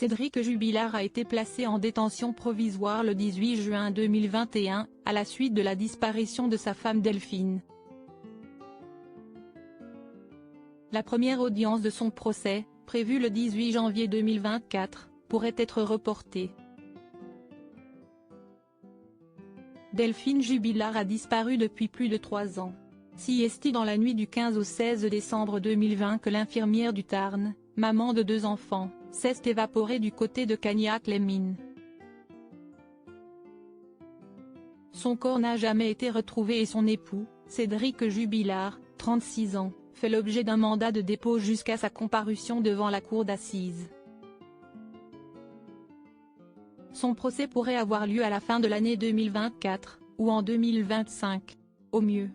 Cédric Jubilard a été placé en détention provisoire le 18 juin 2021, à la suite de la disparition de sa femme Delphine. La première audience de son procès, prévue le 18 janvier 2024, pourrait être reportée. Delphine Jubilard a disparu depuis plus de 3 ans. Si est dans la nuit du 15 au 16 décembre 2020 que l'infirmière du Tarn, maman de 2 enfants, s'est évaporée du côté de Cagnac-les-Mines. Son corps n'a jamais été retrouvé et son époux, Cédric Jubilard, 36 ans, fait l'objet d'un mandat de dépôt jusqu'à sa comparution devant la cour d'assises. Son procès pourrait avoir lieu à la fin de l'année 2024, ou en 2025, au mieux.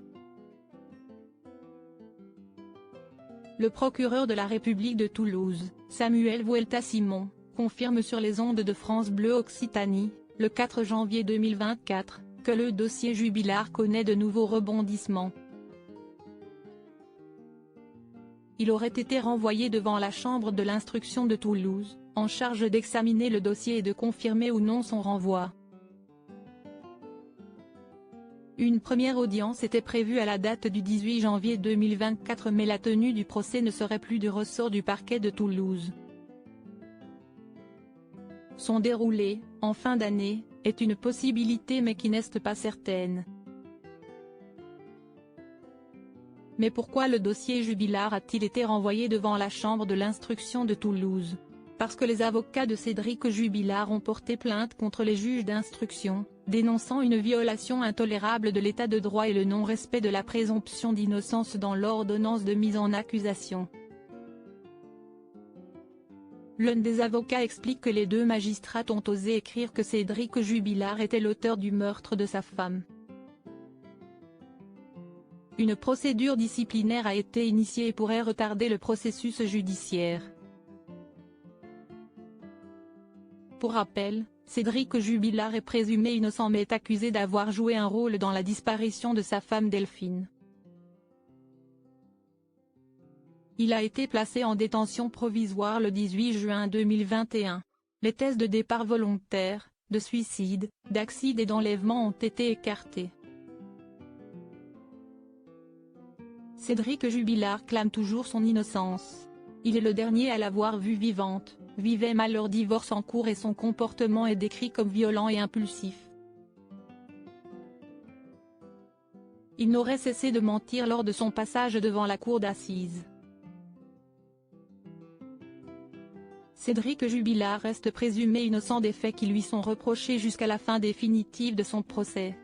Le procureur de la République de Toulouse, Samuel Vuelta-Simon, confirme sur les ondes de France Bleu Occitanie, le 4 janvier 2024, que le dossier Jubilard connaît de nouveaux rebondissements. Il aurait été renvoyé devant la chambre de l'instruction de Toulouse, en charge d'examiner le dossier et de confirmer ou non son renvoi. Une première audience était prévue à la date du 18 janvier 2024 mais la tenue du procès ne serait plus du ressort du parquet de Toulouse. Son déroulé, en fin d'année, est une possibilité mais qui n'est pas certaine. Mais pourquoi le dossier Jubilard a-t-il été renvoyé devant la chambre de l'instruction de Toulouse? Parce que les avocats de Cédric Jubilard ont porté plainte contre les juges d'instruction, dénonçant une violation intolérable de l'état de droit et le non-respect de la présomption d'innocence dans l'ordonnance de mise en accusation. L'un des avocats explique que les 2 magistrats ont osé écrire que Cédric Jubilard était l'auteur du meurtre de sa femme. Une procédure disciplinaire a été initiée et pourrait retarder le processus judiciaire. Pour rappel, Cédric Jubilard est présumé innocent mais est accusé d'avoir joué un rôle dans la disparition de sa femme Delphine. Il a été placé en détention provisoire le 18 juin 2021. Les thèses de départ volontaire, de suicide, d'accident et d'enlèvement ont été écartées. Cédric Jubilard clame toujours son innocence. Il est le dernier à l'avoir vue vivante, vivait mal leur divorce en cours et son comportement est décrit comme violent et impulsif. Il n'aurait cessé de mentir lors de son passage devant la cour d'assises. Cédric Jubilard reste présumé innocent des faits qui lui sont reprochés jusqu'à la fin définitive de son procès.